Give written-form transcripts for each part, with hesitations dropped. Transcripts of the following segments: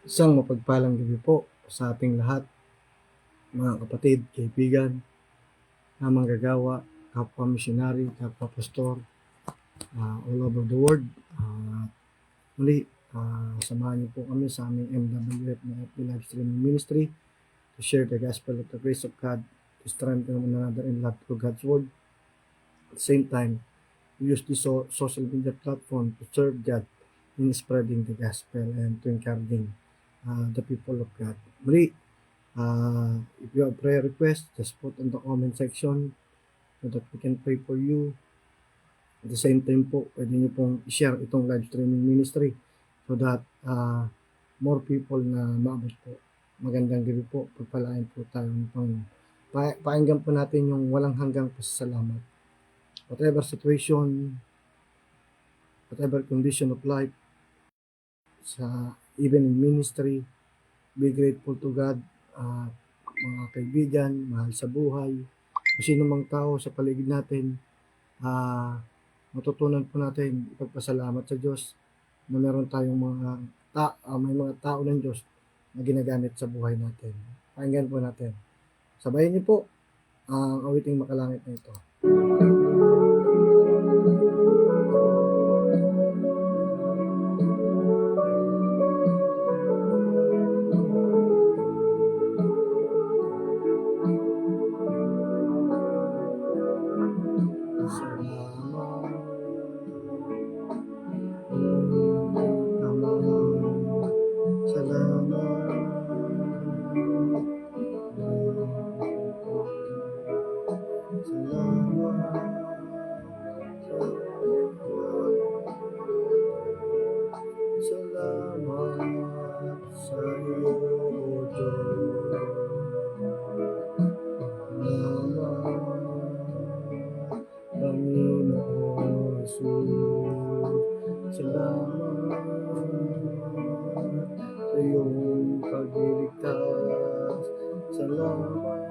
Isang mapagpalang gabi po sa ating lahat, mga kapatid, kaibigan, na manggagawa, kapwa missionary, kapwa pastor, all over the world. Muli, samahan niyo po kami sa aming MWF na FB Live Streaming Ministry to share the gospel of the grace of God, to strengthen one another in love through God's word. At the same time, we use this social media platform to serve God in spreading the gospel and to encouraging the people of God. Muli, if you have prayer request, just put in the comment section so that we can pray for you. At the same time po, pwede nyo pong i-share itong live streaming ministry so that more people na maabot po. Magandang gabi po, pagpalain po tayo ng Panginoon. Painggan po natin yung walang hanggang pasasalamat. Whatever situation, whatever condition of life, even in ministry, be grateful to God, mga kaibigan, mahal sa buhay, kung sino mang tao sa paligid natin, matutunan po natin ipagpasalamat sa Diyos na meron tayong may mga tao ng Diyos na ginagamit sa buhay natin. Pakinggan po natin. Sabayin niyo po ang awiting makalangit na ito. Salamat sa iyo, Diyos. Panginoon Jesus, salamat sa iyong pagliligtas. Salamat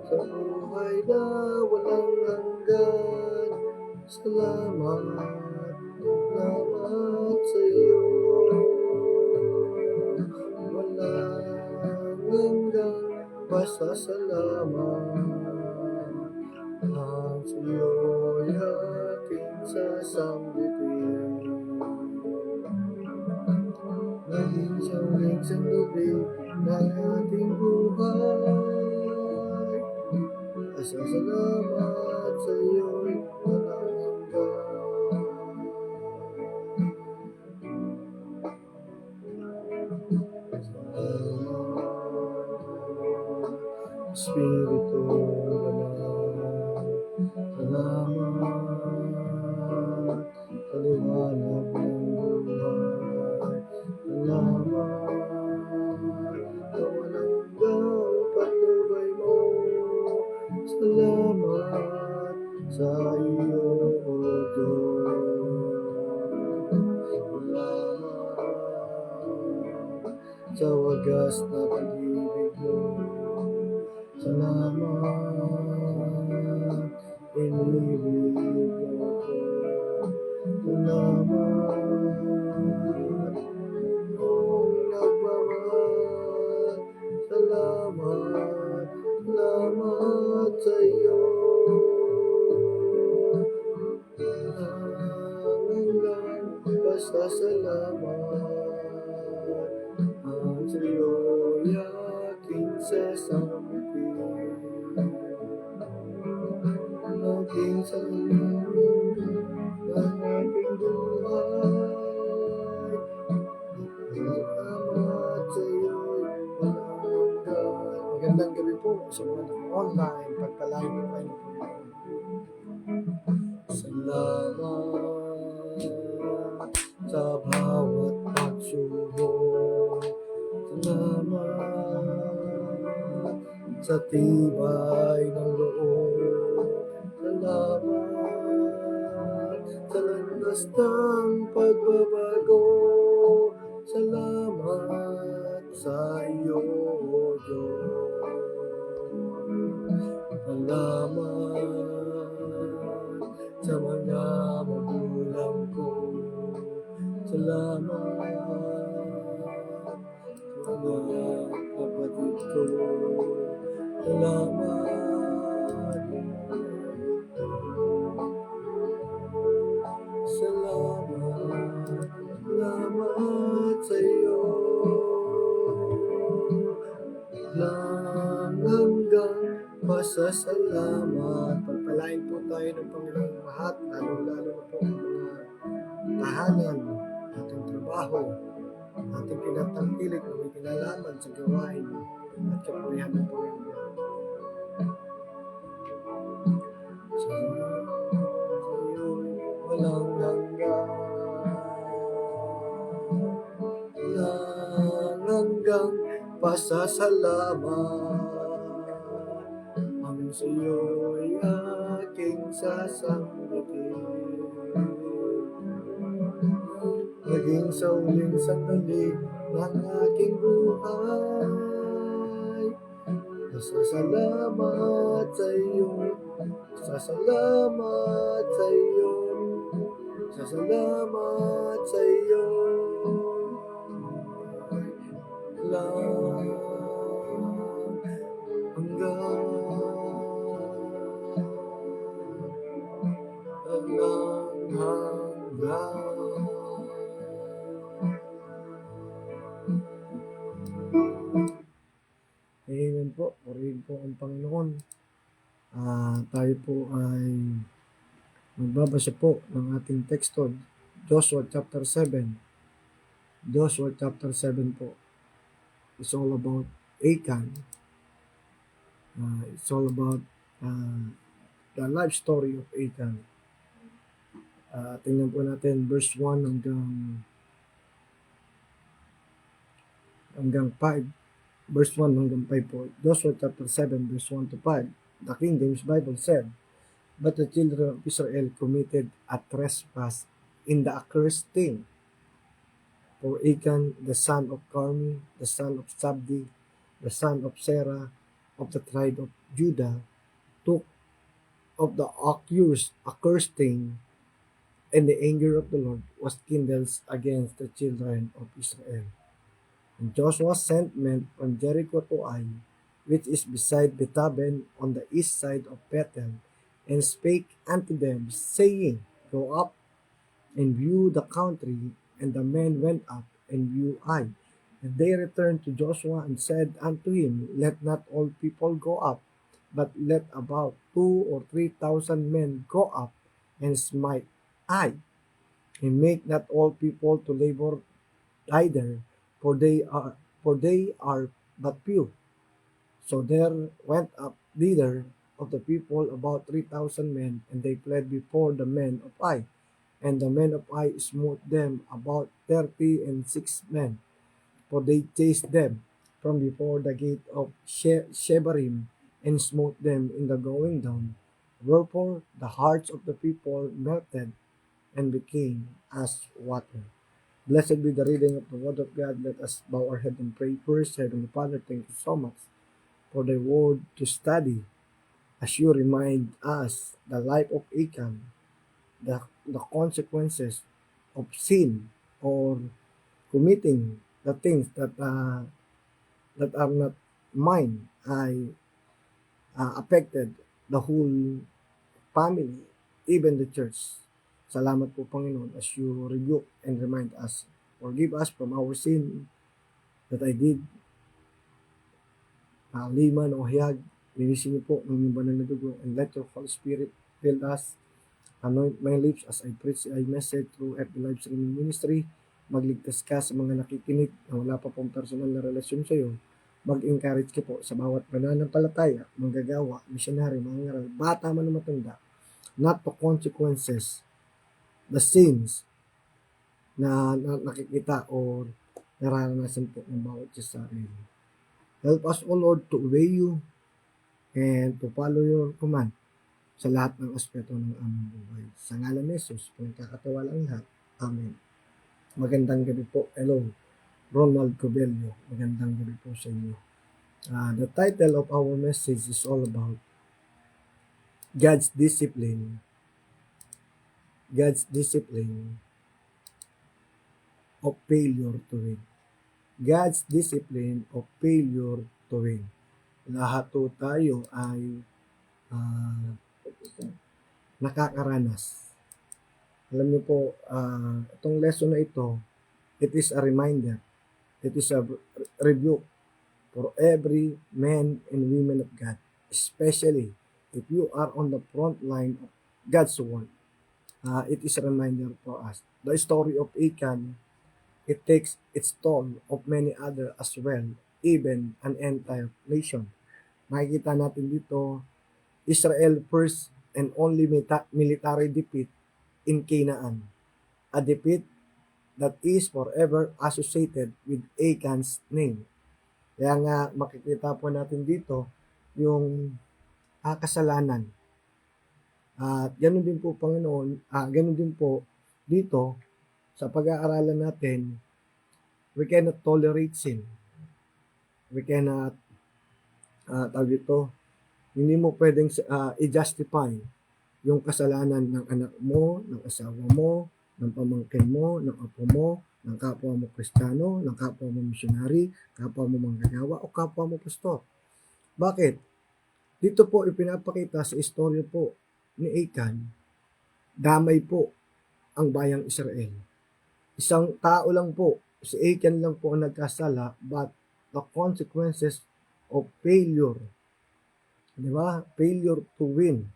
sa buhay na walang hanggan. Salamat sa iyo. Walang hanggan pasasalamat. Ang siyo'y aking sasambitin. Naging siyang sandubin ng ating buhay. Pasasalamat sa iyo'y walang hanggan. Espiritu Banal, salamat sa liwanag ng buhay. Salamat sa walang hanggang patnubay mo. Salamat sa iyo, O Diyos. Salamat sa wagas na pag-ibig mo. Salamat, inibig mo ko. Salamat, iyong nagmamahal. Salamat sa iyo. Hanggang basta salamat. Ang siyo'y aking sasambitin. Aking salamin ng aking buhay. Salamat sa iyo'y walang hanggan. Magandang gabi po sa mga online. Pagpalain po kayo ng Panginoon. Salamat sa bawat pagsubok. Salamat sa tibay ng loob. Salamat sa landas ng pagbabago. Salamat sa iyo, O Diyos. Salamat sa mga magulang ko. Salamat Salamat, salamat, salamat sa iyo. Lang hanggang pasasalamat. Pagpalain po tayo ng Panginoon lahat, lalo-lalo na po ang mga tahanan, ating trabaho, ating pinatangkilik na may kinalaman sa gawain at kapurihan ng Panginoon. Sa iyo'y walang hanggan, lang hanggang pasasalamat. Ang sa iyo'y aking sasambitin, naging sa uling sandali ng aking buhay. Pasasalamat sa iyo, pasasalamat sa iyo, pasasalamat sa iyo. Lang hanggang, lang hanggang. Amen po, purihin po ang Panginoon. Tayo po ay magbabasa po ng ating teksto, Joshua chapter 7. Joshua chapter 7 po. It's all about Achan. It's all about the life story of Achan. Tingnan po natin verse 1 hanggang 5. Verse 1 hanggang 5 po. Joshua chapter 7 verse 1 to 5. The King James Bible said, "But the children of Israel committed a trespass in the accursed thing. For Achan, the son of Carmi, the son of Sabdi, the son of Serah, of the tribe of Judah, took of the accursed thing, and the anger of the Lord was kindled against the children of Israel. And Joshua sent men from Jericho to Ai, which is beside Bethaven on the east side of Bethel, and spake unto them, saying, Go up and view the country. And the men went up and viewed Ai. And they returned to Joshua and said unto him, Let not all people go up, but let about 2,000 or 3,000 men go up and smite Ai, and make not all people to labor either, for they are but few. So there went up leader of the people about 3,000 men, and they fled before the men of Ai. And the men of Ai smote them about 36 men, for they chased them from before the gate of Shebarim, and smote them in the going down. Wherefore the hearts of the people melted and became as water. Blessed be the reading of the word of God. Let us bow our head and pray first. Heavenly Father, thank you so much for the word to study as you remind us the life of Achan, the consequences of sin or committing the things that are not mine. I affected the whole family, even the church. Salamat po Panginoon as you rebuke and remind us. Forgive us from our sin that I did. Liman o hiyag, linisin niyo po ng inyong banal na dugo, and let your Holy Spirit fill us. Anoint my lips as I preach a message through FB Live Streaming Ministry. Magligtas ka sa mga nakikinig na wala pa pong personal na relasyon sa iyo. Mag-encourage ka po sa bawat pananampalataya, manggagawa, missionary, mangangaral, bata man o matanda, not to consequences, the sins na nakikita o nararanasan po ng bawat isa sa amin. Help us, O Lord, to obey you and to follow your command sa lahat ng aspeto ng aming buhay. Sa ngalan ni Jesus, pinagkakatawa lang lahat. Amen. Magandang gabi po. Hello, Ronald Cobello. Magandang gabi po sa inyo. The title of our message is all about God's discipline. God's discipline of failure to win. God's discipline of failure to win. Lahat po tayo ay ah, nakakaranas. Alam niyo po, itong lesson na ito, it is a reminder, it is a rebuke for every man and women of God, especially if you are on the front line of God's word. It is a reminder for us. The story of Achan, it takes its toll of many other as well, even an entire nation. Makikita natin dito, Israel first and only military defeat in Canaan. A defeat that is forever associated with Achan's name. Kaya nga makikita po natin dito yung kasalanan. At ganun din po Panginoon, ganun din po dito sa pag-aaralan natin, we cannot tolerate sin. We cannot, tawag dito, hindi mo pwedeng i-justify yung kasalanan ng anak mo, ng asawa mo, ng pamangkin mo, ng apo mo, ng kapwa mo Kristiyano, ng kapwa mo misyonary, kapwa mo manggagawa, o kapwa mo pastor. Bakit? Dito po ipinapakita sa istorya po ni Achan, damay po ang bayang Israel. Isang tao lang po, si Achan lang po ang nagkasala, but the consequences of failure, di ba? Failure to win.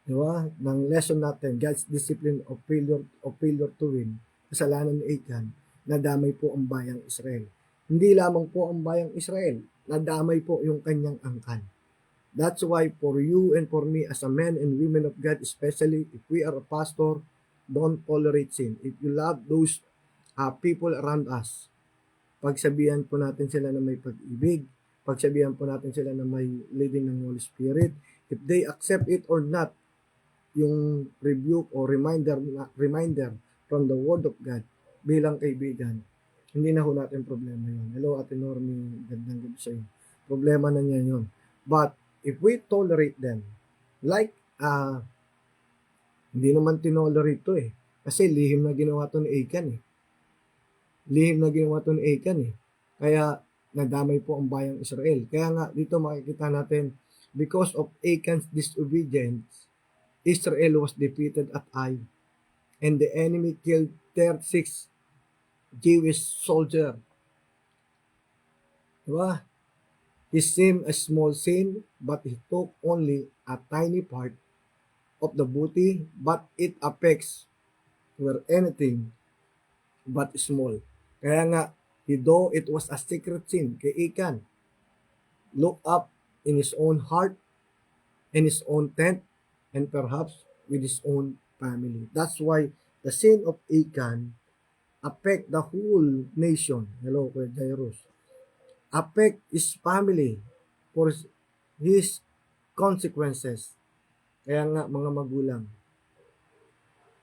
Di ba? Ng lesson natin, God's discipline of failure to win. Kasalanan ni Achan, nadamay po ang bayang Israel. Hindi lamang po ang bayang Israel, nadamay po yung kanyang angkan. That's why for you and for me as a men and women of God, especially if we are a pastor, don't tolerate sin. If you love those people around us, pagsabihan po natin sila na may pag-ibig, pagsabihan po natin sila na may leading ng Holy Spirit. If they accept it or not, yung rebuke o reminder from the Word of God bilang kaibigan, hindi na ho natin problema yun. Hello, Ate Normie, gandang gabi sa iyo. Problema na niya yun. But if we tolerate them, like, hindi naman tinolerate to eh. Kasi lihim na ginawa to ni Achan eh. Lihim na ginawa to ni Achan eh. Kaya nadamay po ang bayang Israel. Kaya nga dito makikita natin, because of Achan's disobedience, Israel was defeated at Ai, and the enemy killed 36 Jewish soldiers. Diba? He seemed a small sin, but he took only a tiny part of the booty, but it affects were anything but small. Kaya nga, though it was a secret sin kay Achan, look up in his own heart, in his own tent, and perhaps with his own family. That's why the sin of Achan affect the whole nation. Hello, Kuya Jairus. Affect his family for his consequences. Kaya nga mga magulang,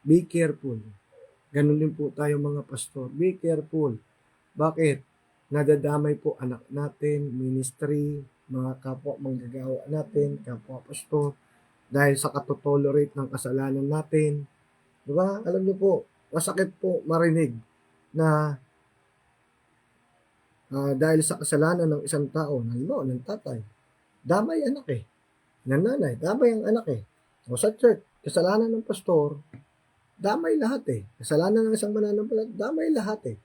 be careful. Ganun din po tayo mga pastor. Be careful. Bakit? Nadadamay po anak natin, ministry, mga kapwa manggagawa natin, kapwa pastor, dahil sa katotolerate ng kasalanan natin. Diba? Alam niyo po, masakit po marinig na dahil sa kasalanan ng isang tao, ng tatay, damay anak eh. Ng nanay, damay ang anak eh. O sa church, kasalanan ng pastor, damay lahat eh. Kasalanan ng isang mananampalataya, damay lahat eh.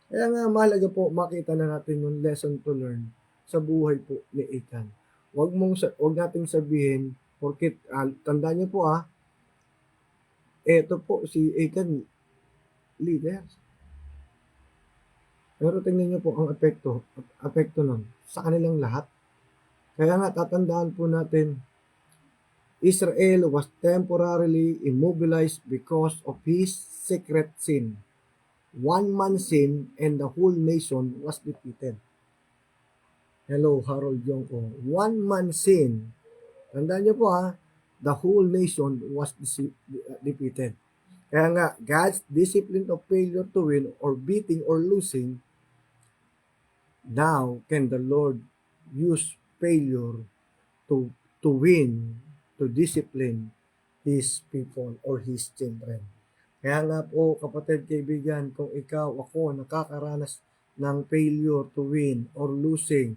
Kaya nga mahalaga po makita na natin yung lesson to learn sa buhay po ni Achan. Huwag nating sabihin, porkit, tandaan niyo po eto po si Achan, leader. Pero tingnan niyo po ang apekto nun sa kanilang lahat. Kaya nga tatandaan po natin, Israel was temporarily immobilized because of his secret sin. One man sin and the whole nation was defeated. Hello, Harold Yongko. One man sin. Tandaan niyo po the whole nation was defeated. Kaya nga, God's discipline of failure to win or beating or losing, now can the Lord use failure to win, to discipline His people or His children. Kaya nga po, kapatid, kaibigan, kung ikaw, ako, nakakaranas ng failure to win or losing,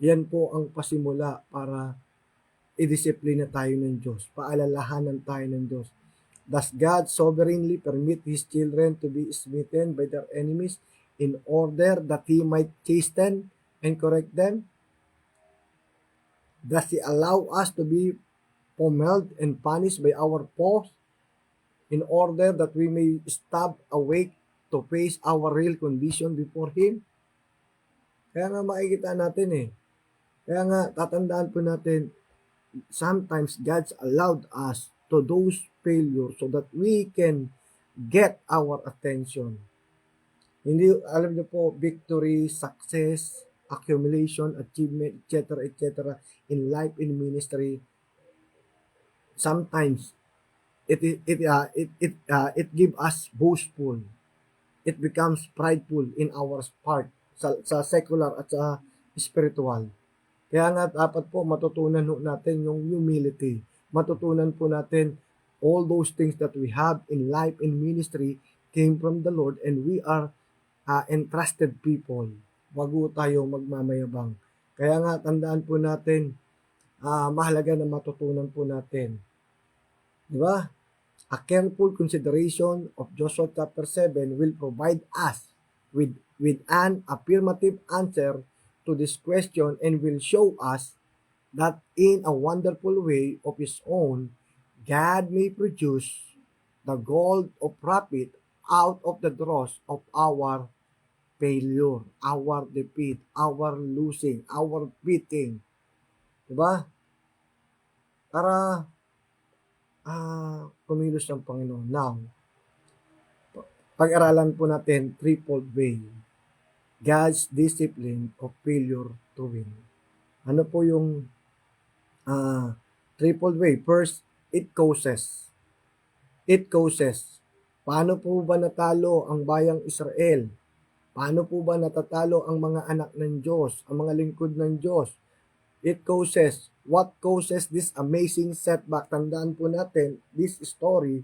Yan po ang pasimula para i-disiplina tayo ng Diyos, paalalahanan tayo ng Diyos. Does God sovereignly permit His children to be smitten by their enemies in order that He might chasten and correct them? Does He allow us to be pummeled and punished by our foes in order that we may stop awake to face our real condition before Him? Kaya nga makikita natin Kaya nga tatandaan po natin, sometimes God's allowed us to those failures so that we can get our attention. Hindi, alam niyo po, victory, success, accumulation, achievement, etc., in life, in ministry, sometimes it give us boastful. It becomes prideful in our part sa secular at sa spiritual. Kaya nga dapat po matutunan natin yung humility. Matutunan po natin all those things that we have in life, in ministry, came from the Lord, and we are entrusted people. Wag po tayo magmamayabang. Kaya nga tandaan po natin, mahalaga na matutunan po natin. Di ba? A careful consideration of Joshua chapter 7 will provide us with an affirmative answer to this question and will show us that in a wonderful way of His own, God may produce the gold of profit out of the dross of our failure, our defeat, our losing, our beating. Diba? Para kumilos ng Panginoon. Now, pag-aralan po natin threefold way. God's discipline of failure to win. Ano po yung threefold way? First, it causes. It causes. Paano po ba natalo ang bayang Israel? Paano po ba natatalo ang mga anak ng Diyos, ang mga lingkod ng Diyos? It causes. What causes this amazing setback? Tandaan po natin, this story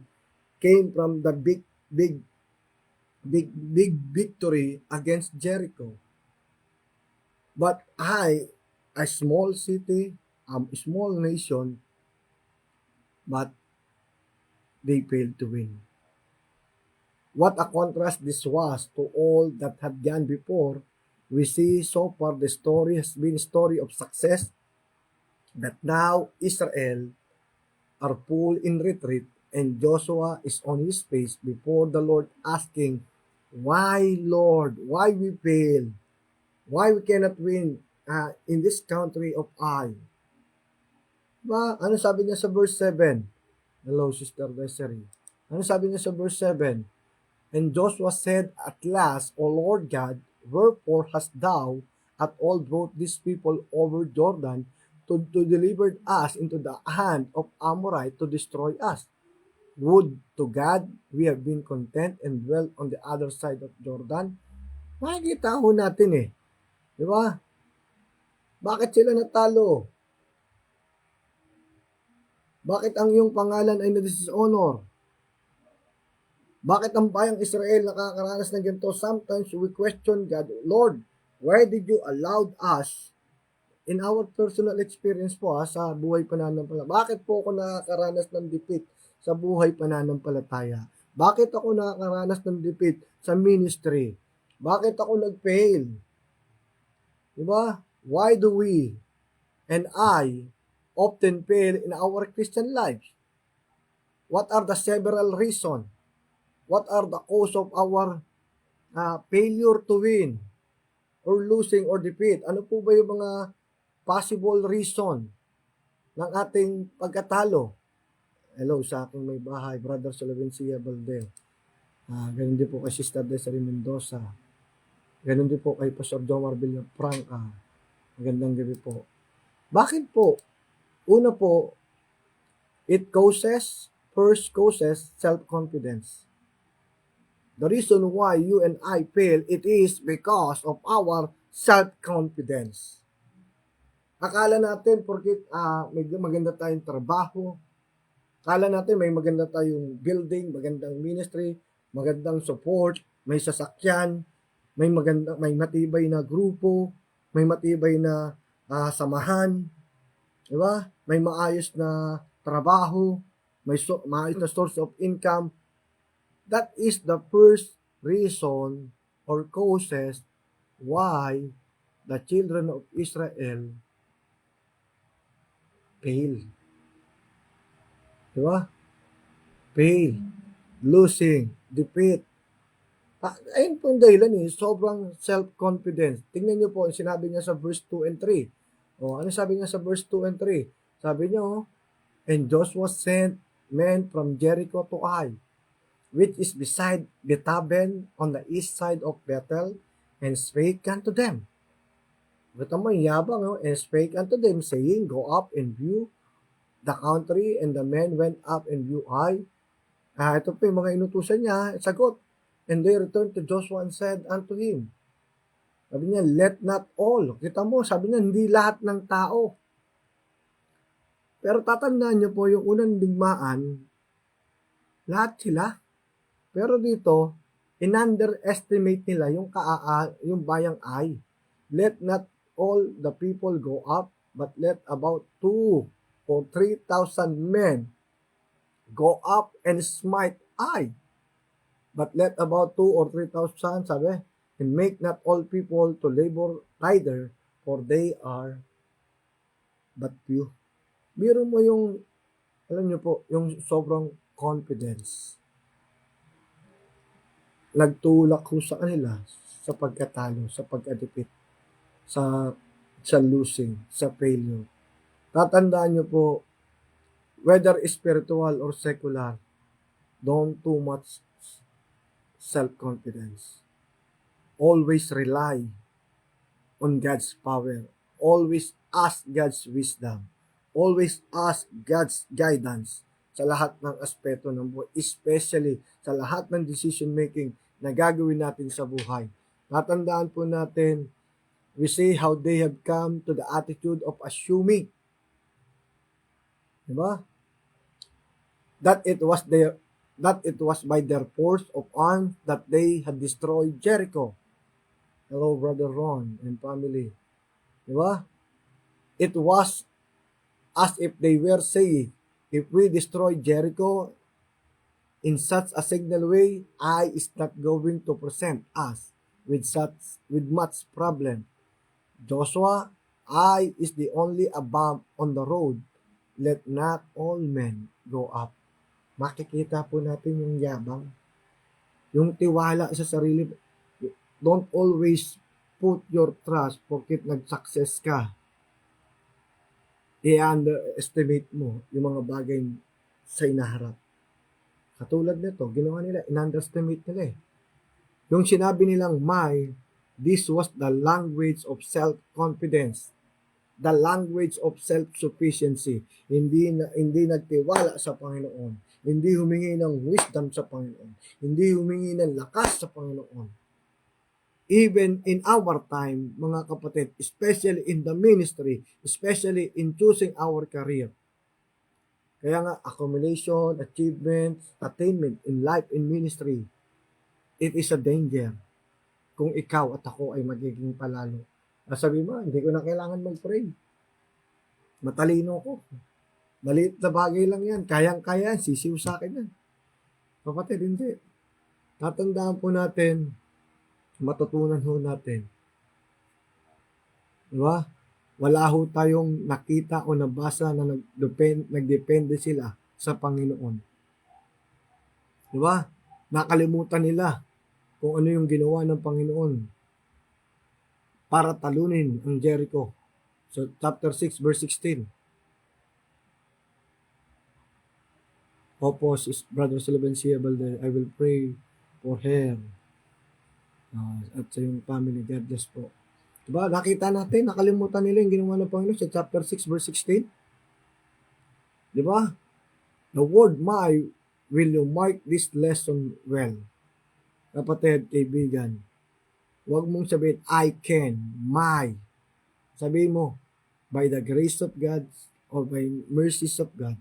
came from the big victory against Jericho. But a small city, a small nation, but they failed to win. What a contrast this was to all that had gone before. We see so far the story has been a story of success, that now Israel are full in retreat, and Joshua is on his face before the Lord asking, why Lord, why we fail? Why we cannot win in this country of Ai? Ba, ano sabi niya sa verse 7? Hello, Sister Desiree. Ano sabi niya sa verse 7? And Joshua said, at last, O Lord God, wherefore hast thou at all brought these people over Jordan to deliver us into the hand of Amorite to destroy us? Would to God we have been content and dwelt on the other side of Jordan? Makikita ho natin Di ba? Bakit sila natalo? Bakit ang iyong pangalan ay na-dishonor? Bakit ang bayang Israel nakakaranas ng ganito? Sometimes we question God, Lord, why did you allow us in our personal experience po sa buhay pananampalataya? Bakit po ako nakakaranas ng defeat sa buhay pananampalataya? Bakit ako nakakaranas ng defeat sa ministry? Bakit ako nag-fail? Diba? Why do we and I often fail in our Christian lives? What are the several reasons? What are the cause of our failure to win or losing or defeat? Ano po ba yung mga possible reason ng ating pagkatalo? Hello sa aking may bahay, Brother Solovencia Balde. Ganun din po kay Sister Desiree Mendoza. Ganun din po kay Pastor Jomar Villafranca. Magandang gabi po. Bakit po? Una po, first causes self-confidence. The reason why you and I fail, it is because of our self-confidence. Akala natin porket may maganda tayong trabaho, akala natin may maganda tayong building, magandang ministry, magandang support, may sasakyan, may matibay na grupo, may matibay na samahan, di ba? May maayos na trabaho, may maayos na source of income. That is the first reason or causes why the children of Israel fail. Di ba? Fail, losing, defeat. Ayun po yung dahilan sobrang self-confidence. Tingnan niyo po, yung sinabi niya sa verse 2 and 3. Ano sabi niya sa verse 2 and 3? Sabi niya, and Joshua sent men from Jericho to Ai, which is beside Bethaven on the east side of Bethel, and spake unto them. Ito mo yung yabang, and spake unto them, saying, go up and view the country, and the men went up and view Ai. Ito po yung mga inutusan niya, sagot. And they returned to Joshua and said unto him, sabi niya, let not all. Kita mo, sabi niya, hindi lahat ng tao. Pero tatandaan niyo po, yung unang digmaan, lahat sila. Pero dito, in-underestimate nila yung bayang Ai. Let not all the people go up, but let about 2 or 3,000 men go up and smite Ai. But let about 2 or 3,000, sabi, and make not all people to labor neither, for they are but few. Biro mo yung, alam niyo po, yung sobrang confidence. Nagtulak ko sa kanila sa pagkatalo, sa pag-adipit, sa losing, sa failure. Tatandaan niyo po, whether spiritual or secular, don't too much self-confidence. Always rely on God's power. Always ask God's wisdom. Always ask God's guidance sa lahat ng aspeto ng buhay, especially sa lahat ng decision making na gagawin natin sa buhay. Tatandaan po natin, we see how they have come to the attitude of assuming. Diba? That it was by their force of arms that they had destroyed Jericho. Hello, Brother Ron and family. Diba? It was as if they were saying, if we destroy Jericho in such a signal way, Ai is not going to present us with much problem. Joshua, Ai is the only a bump on the road. Let not all men go up. Makikita po natin yung yabang, yung tiwala sa sarili. Don't always put your trust porkit nag-success ka. I-underestimate mo yung mga bagay sa inaharap. Katulad nito, ginawa nila, in-underestimate nila Yung sinabi nilang this was the language of self-confidence. The language of self-sufficiency. Hindi nagtiwala sa Panginoon. Hindi humingi ng wisdom sa Panginoon. Hindi humingi ng lakas sa Panginoon. Even in our time, mga kapatid, especially in the ministry, especially in choosing our career. Kaya nga, accumulation, achievement, attainment in life, in ministry, it is a danger kung ikaw at ako ay magiging palalo. Sabi mo, hindi ko na kailangan mag-pray. Matalino ko. Maliit na bagay lang yan. Kayang-kaya, sisiw sa akin yan. Kapatid, hindi. Tatandaan po natin, matutunan ho natin. Diba? Wala ho tayong nakita o nabasa na nagdepende sila sa Panginoon. Diba? Nakalimutan nila kung ano yung ginawa ng Panginoon para talunin ang Jericho. So, chapter 6, verse 16. Opo, Brother Silvencia Balde, I will pray for her at sa yung family. God bless po. Diba? Nakita natin, nakalimutan nila yung ginawa ng Panginoon sa chapter 6, verse 16. Diba? The word my will you mark this lesson well. Kapatid, kaibigan, huwag mong sabihin, I can, my. Sabihin mo, by the grace of God or by mercies of God,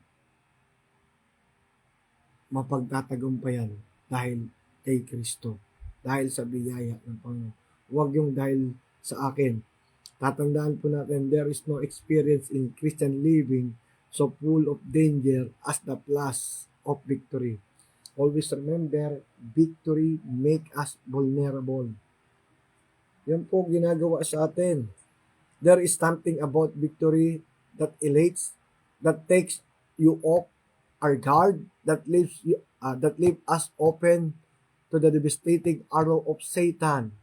mapagtatagumpayan dahil kay Kristo, dahil sa biyaya ng Panginoon. Huwag yung dahil sa akin. Tatandaan po natin, there is no experience in Christian living so full of danger as the plus of victory. Always remember, victory make us vulnerable. Yan po ginagawa sa atin. There is something about victory that elates, that takes you off our guard, that leave us open to the devastating arrow of Satan.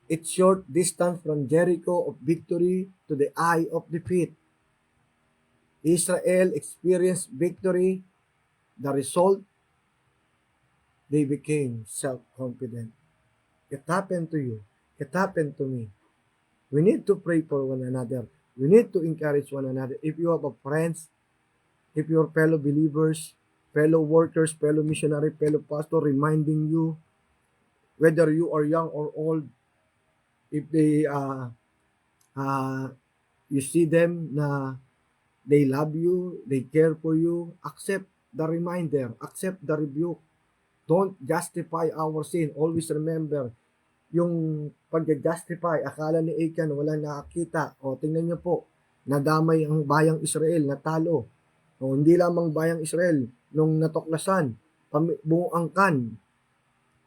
It's short distance from Jericho of victory to the eye of defeat. Israel experienced victory. The result, they became self-confident. It happened to you. It happened to me. We need to pray for one another. We need to encourage one another. If you have a friends, if your fellow believers, fellow workers, fellow missionary, fellow pastor reminding you, whether you are young or old, if they you see them na they love you, they care for you, accept the reminder, accept the rebuke. Don't justify our sin. Always remember, yung pag-justify, akala ni Achan wala nakakita. O tingnan niyo po, nadamay ang bayang Israel, natalo. O hindi lamang bayang Israel, nung natuklasan, buong angkan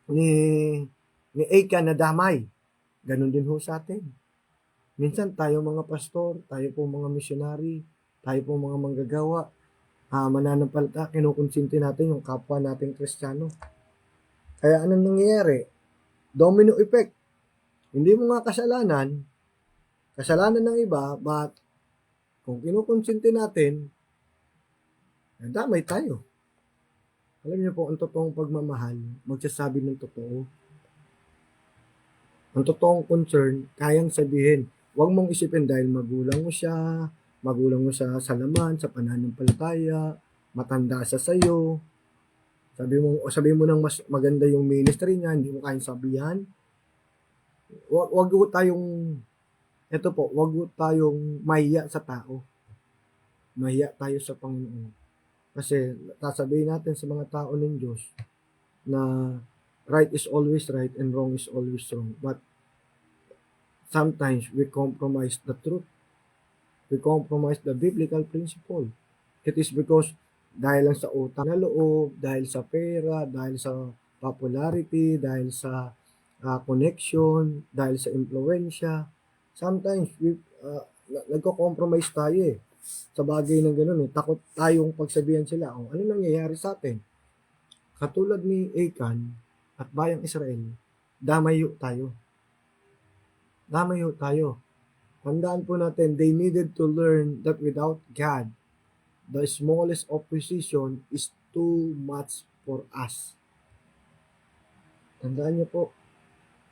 ni Achan nadamay. Ganon din ho sa atin. Minsan tayo mga pastor, tayo po mga missionary, tayo po mga manggagawa, mananampalata, kinukonsinti natin yung kapwa nating Kristiyano. Kaya anong nangyayari? Domino effect. Hindi mo nga kasalanan ng iba, but kung kinukonsinti natin, damay tayo. Alam niyo po, ang totoong pagmamahal, magsasabi ng totoo. Ang totoong concern, kayang sabihin, huwag mong isipin dahil magulang mo sa salaman, sa pananampalataya, matanda sa sayo. Sabi mo nang mas maganda yung ministry niya, hindi mo kayang sabihan. Wag tayong mahiya sa tao. Mahiya tayo sa Panginoon. Kasi sasabihin natin sa mga tao ng Diyos na right is always right and wrong is always wrong. But sometimes we compromise the truth. We compromise the biblical principle. It is because dahil lang sa utang na loob, dahil sa pera, dahil sa popularity, dahil sa connection, dahil sa impluensya. Sometimes nagko-compromise tayo sa bagay ng gano'n. Takot tayong pagsabihan sila, ano nangyayari sa atin? Katulad ni Achan at bayang Israel, damayo tayo. Tandaan po natin, they needed to learn that without God, the smallest opposition is too much for us. Tandaan niyo po,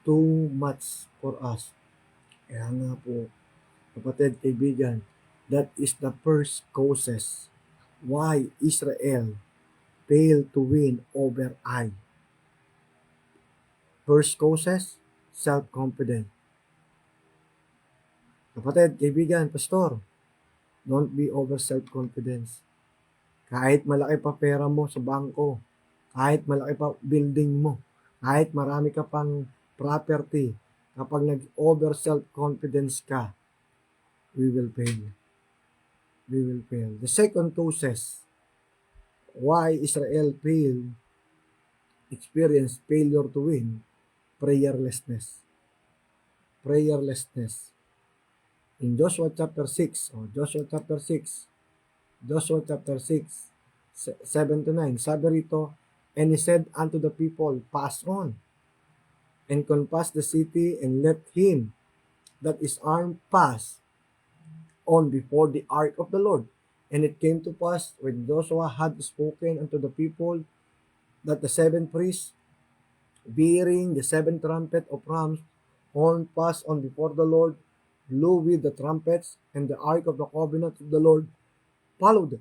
too much for us. Kaya nga po, kapatid, kaibigan, that is the first causes why Israel failed to win over Ai. First causes, self-confidence. Kapatid, kaibigan, pastor, don't be over self-confidence. Kahit malaki pa pera mo sa bangko, kahit malaki pa building mo, kahit marami ka pang property, kapag nag-over self-confidence ka, we will fail. The second causes why Israel experienced failure to win, prayerlessness. In Joshua chapter 6, 7-9, sabi rito, and he said unto the people, pass on, and compass the city, and let him that is armed pass on before the ark of the Lord. And it came to pass, when Joshua had spoken unto the people, that the 7 priests, bearing the 7 trumpet of rams, horn passed on before the Lord, blew with the trumpets, and the ark of the covenant of the Lord followed.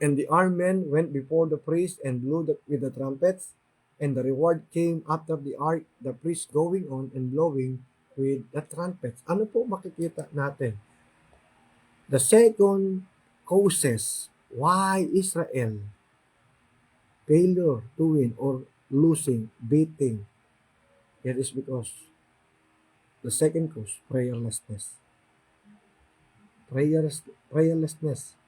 And the armed men went before the priest and blew with the trumpets, and the reward came after the ark, the priest going on and blowing with the trumpets. Ano po makikita natin? The second causes why Israel failure to win or losing, beating, it is because The second cause, prayerlessness. Prayerlessness.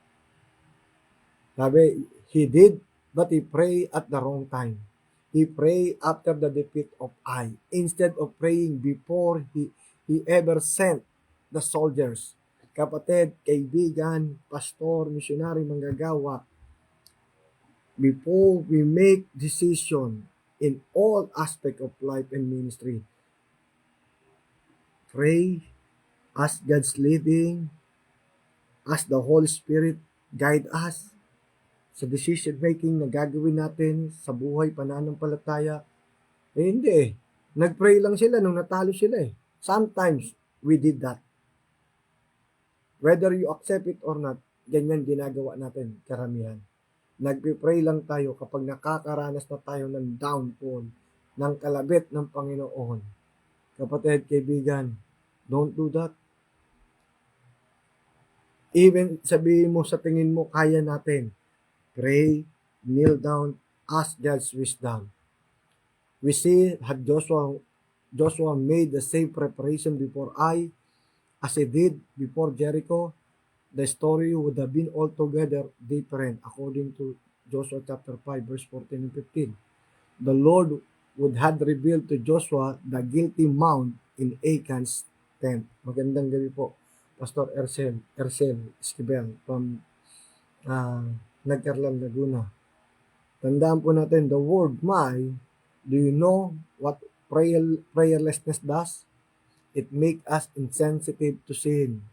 Sabi, he did, but he prayed at the wrong time. He prayed after the defeat of Ai, instead of praying before he ever sent the soldiers. Kapatid, kaibigan, pastor, missionary, manggagawa, before we make decision in all aspect of life and ministry, pray, ask God's leading, ask the Holy Spirit guide us sa decision making na gagawin natin sa buhay pananampalataya. Hindi eh. Nag-pray lang sila nung natalo sila eh. Sometimes we did that. Whether you accept it or not, ganyan ginagawa natin karamihan. Nagpe-pray lang tayo kapag nakakaranas na tayo ng downfall, ng kalabit ng Panginoon. Kapatid, kaibigan, don't do that. Even sabihin mo sa tingin mo, kaya natin. Pray, kneel down, ask God's wisdom. We see had Joshua made the same preparation before Ai as he did before Jericho. The story would have been altogether different according to Joshua chapter 5 verse 14 and 15. The Lord would have revealed to Joshua the guilty mound in Achan's tent. Magandang gabi po, Pastor Ercel Esquivel from Nagcarlan, Laguna. Tandaan po natin, the word my, do you know what prayerlessness does? It make us insensitive to sin.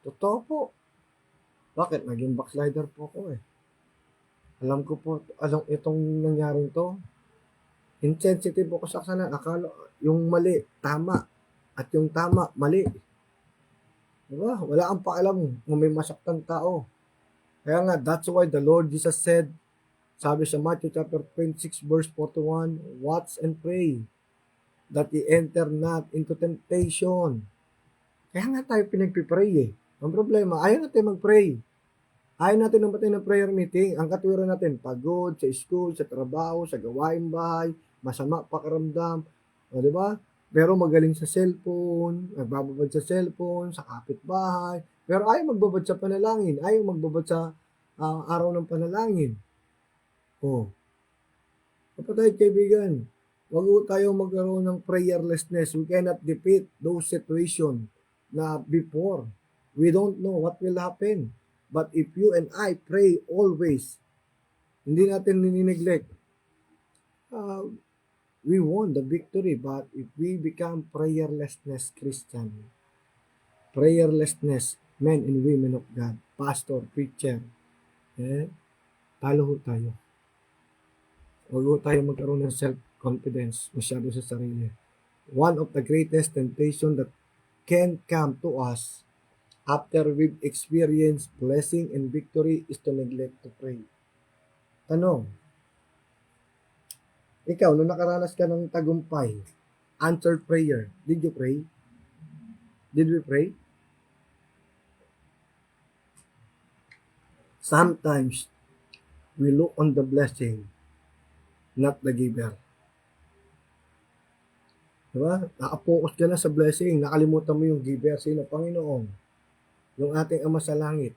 Totoo po. Bakit? Naging backslider po ako eh. Alam ko po, itong nangyaring to, insensitive ako sa kasalanan. Akala, yung mali, tama. At yung tama, mali. Diba? Wala kang pakialam kung may masaktan tao. Kaya nga, that's why the Lord Jesus said, sabi sa Matthew chapter 26 verse 41, watch and pray that ye enter not into temptation. Kaya nga tayo pinagpipray eh. Ang problema, ayaw natin mag-pray. Ayaw natin namatay ng prayer meeting. Ang katwiran natin, pagod sa school, sa trabaho, sa gawain bahay, masama pakiramdam. O, diba? Pero magaling sa cellphone, nagbababad sa cellphone, sa kapitbahay. Pero ayaw magbabad sa panalangin. Ayaw magbabad sa araw ng panalangin. O. Kapatid, kaibigan, wag tayo magkaroon ng prayerlessness. We cannot defeat those situations na before. We don't know what will happen. But if you and I pray always, hindi natin ninineglect, we won the victory. But if we become prayerlessness Christian, prayerlessness men and women of God, pastor, preacher, talo tayo. Huwag tayo magkaroon ng self-confidence masyado sa sarili. One of the greatest temptation that can come to us after we've experienced blessing and victory is to neglect to pray. Tanong, ikaw, nung nakaranas ka ng tagumpay, answered prayer, did you pray? Did we pray? Sometimes, we look on the blessing, not the giver. Diba? Nakapokus ka na sa blessing, nakalimutan mo yung giver, sino? Panginoon, yung ating Ama sa langit.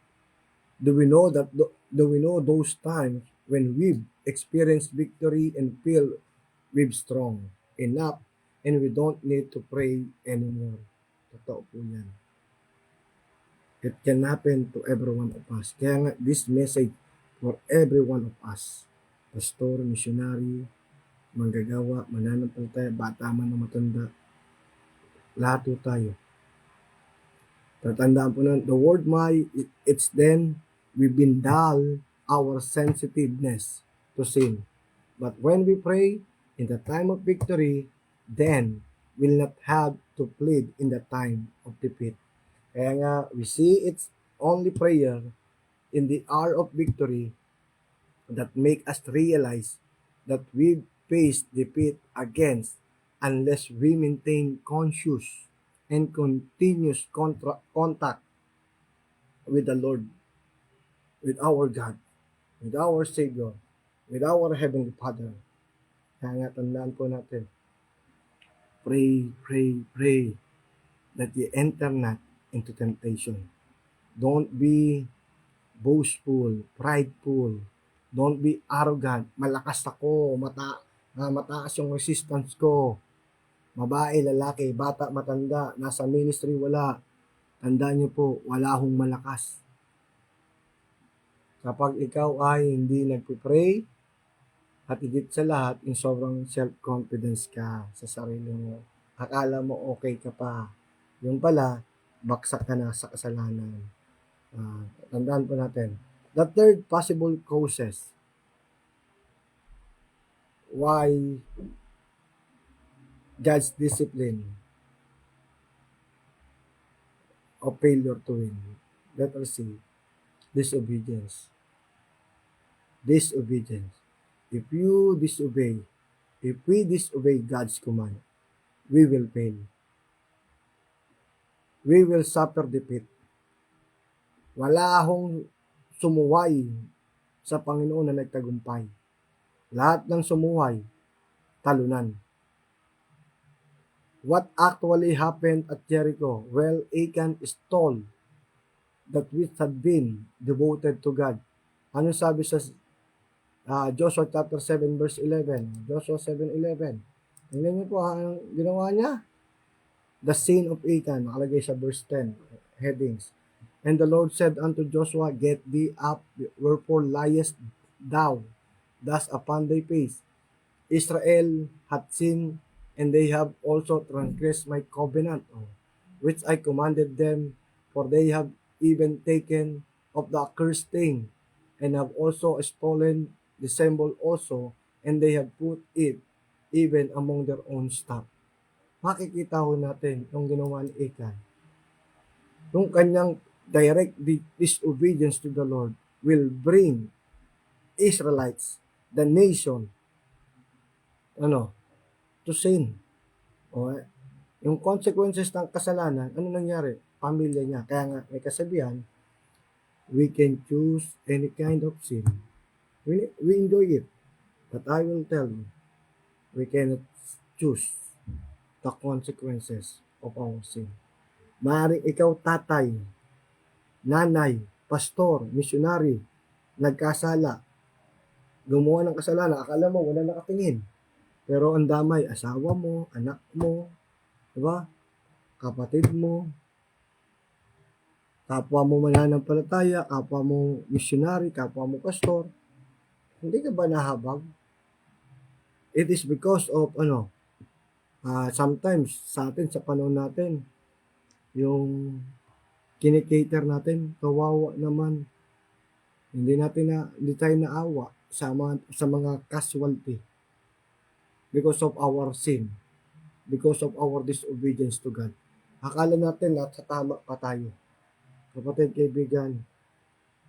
Do we know those times when we've experienced victory and feel we've strong enough and we don't need to pray anymore? Totoo po yan. It can happen to every one of us. Kaya nga, this message for every one of us, pastor, missionary, manggagawa, mananampalataya, bata man o matanda, lahat po tayo. Tatandaan po na, the word my, it's then we've been dull our sensitiveness to sin. But when we pray in the time of victory, then we'll not have to plead in the time of defeat. Kaya nga, we see it's only prayer in the hour of victory that make us realize that we face defeat against unless we maintain conscious and continuous contact with the Lord, with our God, with our Savior, with our Heavenly Father. Kaya nga, tandaan po natin, Pray that ye enter not into temptation. Don't be boastful, prideful. Don't be arrogant. Malakas ako, mataas yung resistance ko. Babae, lalaki, bata, matanda, nasa ministry, wala. Tandaan niyo po, wala hong malakas. Kapag ikaw ay hindi nagpipray, at higit sa lahat, yung sobrang self-confidence ka sa sarili mo. Akala mo okay ka pa. Yung pala, baksak ka na sa kasalanan. Tandaan po natin. The third possible causes why God's discipline of failure to win. Let us see. Disobedience. Disobedience. If we disobey God's command, we will fail. We will suffer defeat. Wala akong sumuway sa Panginoon na nagtagumpay. Lahat ng sumuway, talunan. What actually happened at Jericho? Well, Achan stole that which had been devoted to God. Ano sabi sa Joshua chapter 7 verse 11? Joshua 7:11. Tingnan niyo po ang ginawa niya. The sin of Achan, nakalagay sa verse 10, headings. And the Lord said unto Joshua, Get thee up, wherefore liest thou thus upon thy face? Israel hath sinned, and they have also transgressed my covenant, which I commanded them, for they have even taken of the accursed thing, and have also stolen the symbol also, and they have put it even among their own stock. Makikita ho natin yung ginawa ni Achan. Yung kanyang direct disobedience to the Lord will bring Israelites, the nation, to sin. Yung consequences ng kasalanan, ano nangyari? Pamilya niya. Kaya nga, may kasabihan, we can choose any kind of sin. We enjoy it. But I will tell you, we cannot choose the consequences of our sin. Maaaring ikaw tatay, nanay, pastor, missionary, nagkasala, gumawa ng kasalanan, akala mo wala nakatingin. Pero ang damay, asawa mo, anak mo, diba? Kapatid mo, kapwa mo mananampalataya, kapwa mo missionary, kapwa mo pastor, hindi ka ba nahabag? It is because of sometimes sa atin, sa panahon natin, yung kinikater natin, kawawa naman. Hindi tayo naawa sa mga casualty because of our sin, because of our disobedience to God. Akala natin lahat sa tama pa tayo. Kapatid, kaibigan,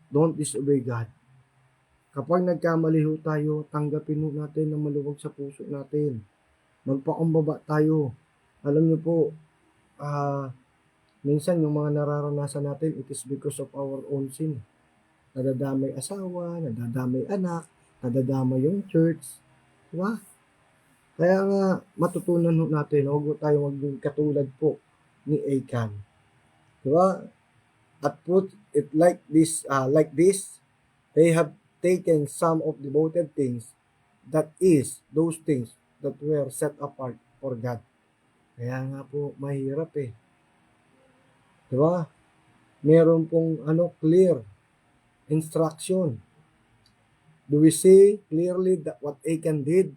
don't disobey God. Kapag nagkamali ho tayo, tanggapin ho natin na maluwag sa puso natin. Magpakumbaba tayo. Alam niyo po, minsan yung mga nararanasan natin, it is because of our own sin. Nadadamay asawa, nadadamay anak, nadadamay yung church. Diba? Kaya nga, matutunan ho natin, huwag tayo maging katulad po ni Achan. Diba? At put it like this, they have taken some of devoted things, that is, those things that were set apart for God. Kaya nga po, mahirap eh. Diba? Meron pong clear instruction. Do we see clearly that what Achan did?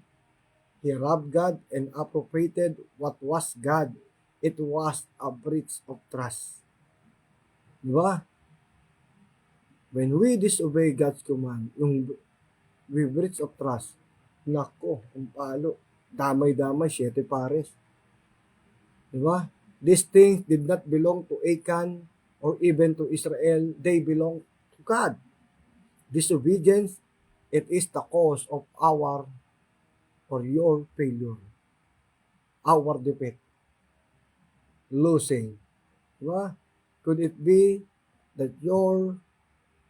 He robbed God and appropriated what was God. It was a breach of trust. Diba? When we disobey God's command, yung we breach of trust, nako, ang palo, damay-damay, 7 pares. Diba? These things did not belong to Achan or even to Israel. They belong to God. Disobedience, it is the cause of our or your failure. Our defeat. Losing. Diba? Could it be that you're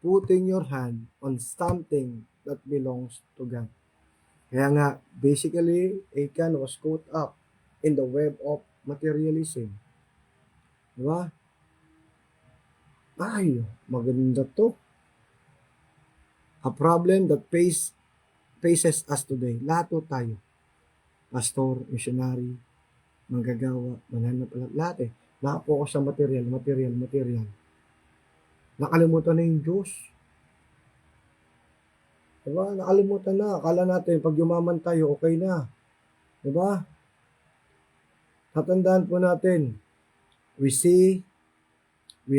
putting your hand on something that belongs to God? Kaya nga, basically, Achan was caught up in the web of materialism. Diba? Ay, maganda to. A problem that faces us today. Lahat po tayo. Pastor, missionary, manggagawa, mananampalataya, lahat eh. Nakapokus sa material. Nakalimutan na yung Diyos. Diba? Nakalimutan na. Akala natin, pag yumaman tayo, okay na. Diba? Tatandaan po natin, we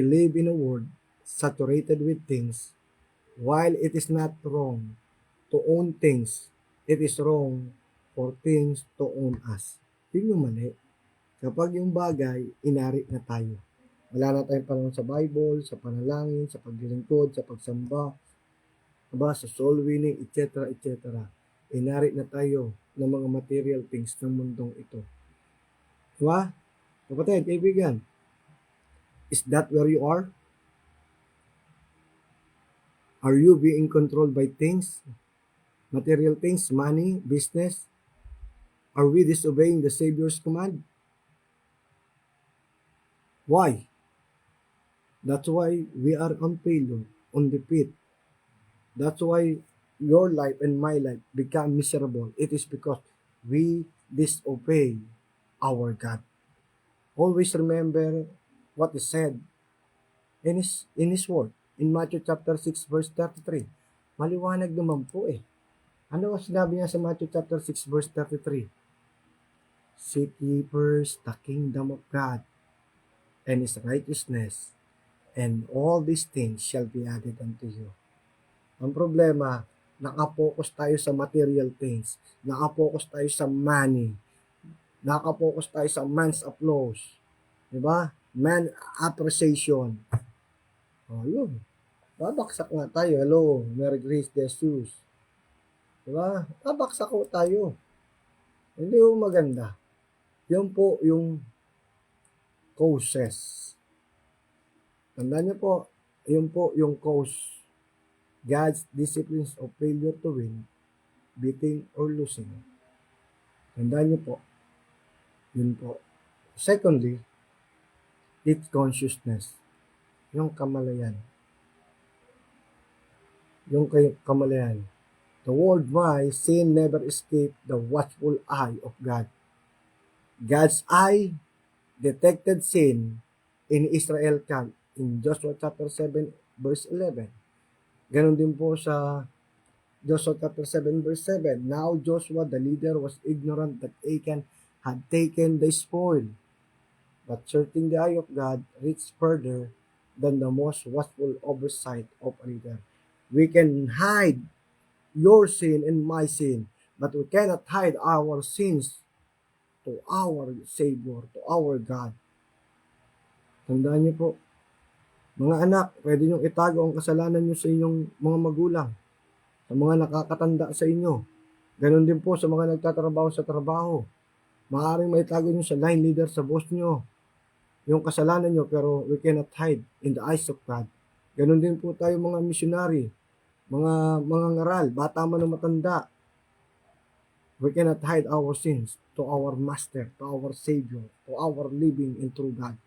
live in a world saturated with things. While it is not wrong to own things, it is wrong for things to own us. Yun yung mali. Kapag yung bagay, inari na tayo. Wala na tayong panahon sa Bible, sa panalangin, sa paglilingkod, sa pagsamba, diba, sa soul winning, etc. Inari na tayo ng mga material things ng mundong ito. Diba? Kapatid, kaibigan, is that where you are? Are you being controlled by things? Material things, money, business? Are we disobeying the Savior's command? Why? That's why we are on failure, on defeat. That's why your life and my life become miserable. It is because we disobey our God. Always remember what is said in His word. In Matthew chapter 6 verse 33. Maliwanag naman po eh. Ano ang sinabi niya sa Matthew chapter 6 verse 33? Seek ye first the kingdom of God and His righteousness, and all these things shall be added unto you. Ang problema, nakapokus tayo sa material things. Nakapokus tayo sa money. Nakapokus tayo sa man's applause. Diba? Man appreciation. O, yun. Babaksak nga tayo. Hello, Merry Grace Jesus. Diba? Babaksak ko tayo. Hindi po maganda. Yun po yung causes. Tandaan niyo po, yun po yung cause. God's disciplines of failure to win, beating or losing. Tandaan niyo po. Yun po. Secondly, its consciousness. Yung kamalayan. Yung kamalayan. The worldwide sin never escaped the watchful eye of God. God's eye detected sin in Israel camp in Joshua chapter 7 verse 11. Ganon din po sa Joshua chapter 7 verse 7. Now Joshua the leader was ignorant that Achan had taken the spoil, but searching the eye of God reached further than the most watchful oversight of a leader. We can hide your sin and my sin, but we cannot hide our sins to our Savior, to our God. Tandaan niyo po, mga anak, pwede niyong itago ang kasalanan niyo sa inyong mga magulang, sa mga nakakatanda sa inyo. Ganon din po sa mga nagtatrabaho sa trabaho. Maaaring maitago niyo sa line leader, sa boss niyo, yung kasalanan niyo, pero we cannot hide in the eyes of God. Ganon din po tayo mga missionary, mga ngaral, bata man o matanda. We cannot hide our sins to our Master, to our Savior, to our living and true God.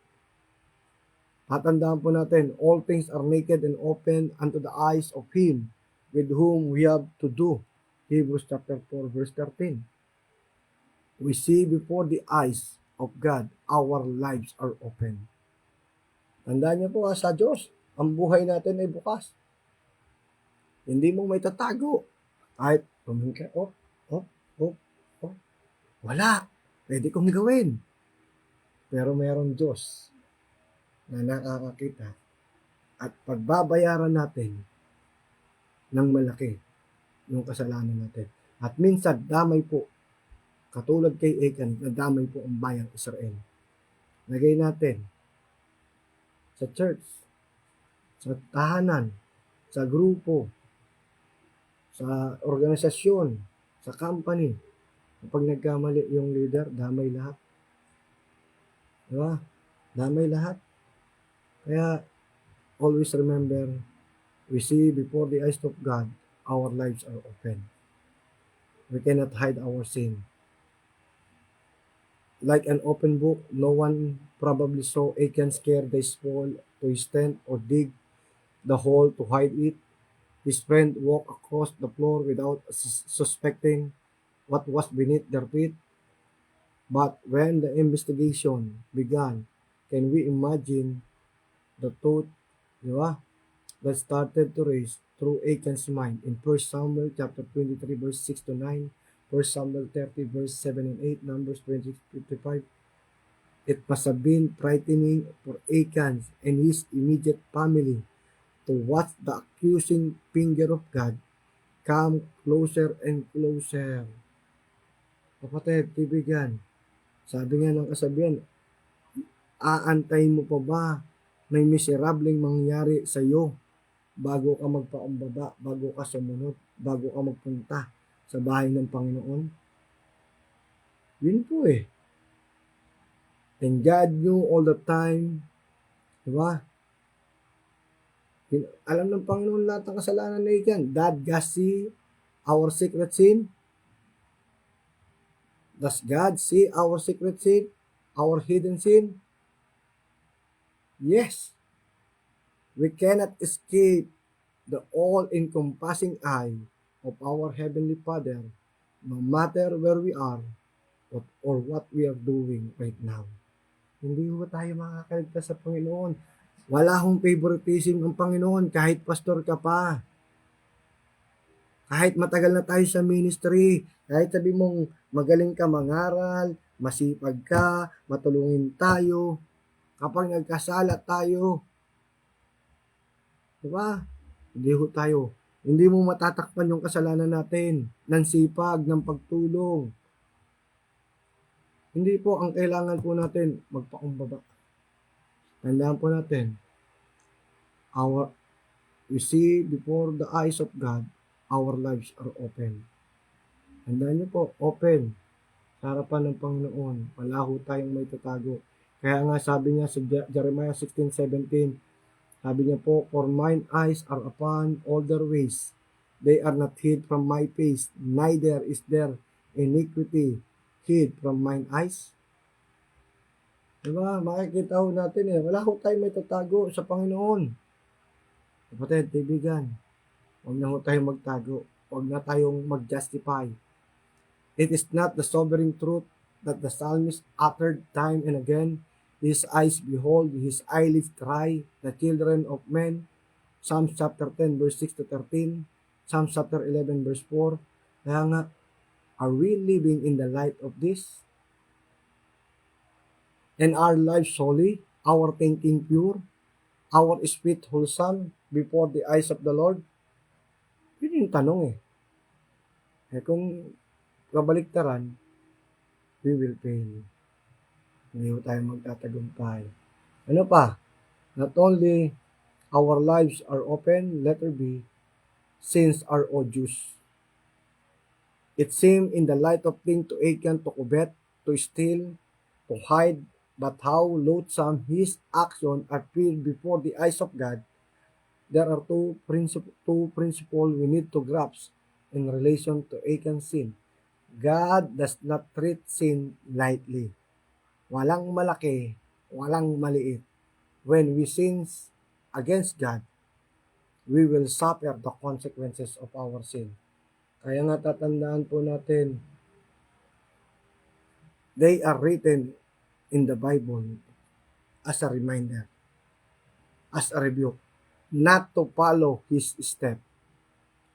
Tatandaan po natin, all things are naked and open unto the eyes of Him with whom we have to do. Hebrews chapter 4 verse 13. We see before the eyes of God, our lives are open. Tandaan niyo po sa Diyos, ang buhay natin ay bukas. Hindi mo may tatago. Kahit tumingin ka, wala. Pwede kong gawin. Pero mayroong Diyos na nakakakita at pagbabayaran natin ng malaki yung kasalanan natin. At minsan, damay po, katulad kay Achan, nadamay po ang bayang Israel. Lagay natin sa church, sa tahanan, sa grupo, sa organisasyon, sa company. Kapag nagkamali yung leader, damay lahat. Diba? Damay lahat. Kaya, always remember, we see before the eyes of God, our lives are open. We cannot hide our sin. Like an open book, no one probably saw Achan scare the fall to his tent or dig the hole to hide it. His friend walked across the floor without suspecting what was beneath their feet. But when the investigation began, can we imagine the thought, di ba, that started to race through Achan's mind in 1 Samuel chapter 23 verse 6 to 9, 1 Samuel 30 verse 7 and 8, Numbers 20:55. It must have been frightening for Achan and his immediate family to watch the accusing finger of God come closer and closer. Kapatid, kaibigan, sabi nga ng kasabihan, aantayin mo pa ba may miserableng mangyari sa iyo bago ka magpakumbaba, bago ka sumunod, bago ka magpunta sa bahay ng Panginoon? Yun po eh. And God knew all the time, di ba? Alam ng Panginoon lahat ng kasalanan na iyan. Did God see our secret sin? Does God see our secret sin? Our hidden sin? Yes. We cannot escape the all-encompassing eye of our Heavenly Father, no matter where we are or what we are doing right now. Hindi ho tayo makakaligtas sa Panginoon. Wala hong favoritism ang Panginoon kahit pastor ka pa. Kahit matagal na tayo sa ministry, kahit sabi mong magaling ka mangaral, masipag ka, matulungin tayo, kapag nagkasala tayo, di ba? Hindi mo matatakpan yung kasalanan natin ng sipag, ng pagtulong. Hindi po, ang kailangan po natin, magpakumbaba. Tandaan po natin, we see before the eyes of God, our lives are open. Tandaan niyo po, open. Sa harapan ng Panginoon, wala ho tayong may tatago. Kaya nga sabi niya sa Jeremiah 16:17, sabi niya po, for mine eyes are upon all their ways. They are not hid from my face, neither is there iniquity hid from mine eyes. Diba? Makikita ho natin eh. Wala ho tayong may tatago sa Panginoon. Kapatid, kaibigan, huwag na ho tayong magtago. Huwag na tayong mag-justify. It is not the sobering truth that the psalmist uttered time and again. His eyes behold, his eyelids cry, the children of men. Psalms chapter 10 verse 6 to 13. Psalms chapter 11 verse 4. Kaya nga, are we living in the light of this? And our lives holy, our thinking pure, our spirit wholesome before the eyes of the Lord? Yun yung tanong eh. Kung kabaliktaran, we will fail. Hindi ho tayo magtatagumpay. Ano pa? Not only our lives are open, letter B, sins are odious. It seemed in the light of things to Achan to covet, to steal, to hide, but how loathsome his actions appeared before the eyes of God. There are two principles we need to grasp in relation to Achan's sin. God does not treat sin lightly. Walang malaki, walang maliit. When we sin against God, we will suffer the consequences of our sin. Kaya nga tatandaan po natin, they are written in the Bible as a reminder, as a rebuke, not to follow His step.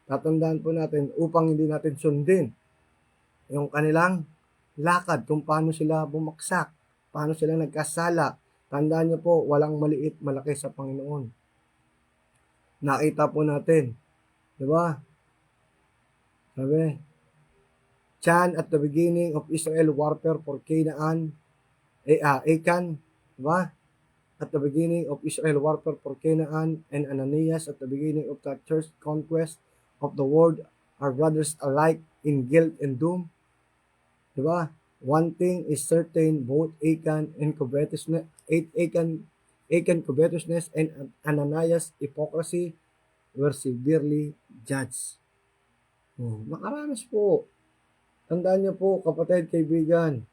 Tatandaan po natin upang hindi natin sundin yung kanilang lakad, kung paano sila bumaksak, paano sila nagkasala. Tandaan niyo po, walang maliit, malaki sa Panginoon. Nakita po natin, di ba? Sabi, Chan at the beginning of Israel warfare for Canaan, Achan, di ba? At the beginning of Israel warfare for Canaan, and Ananias at the beginning of the church conquest of the world are brothers alike in guilt and doom. Di ba? One thing is certain, both Achan covetousness and Ananias hypocrisy were severely judged. Makaranas po. Tandaan niyo po, kapatid, kaibigan,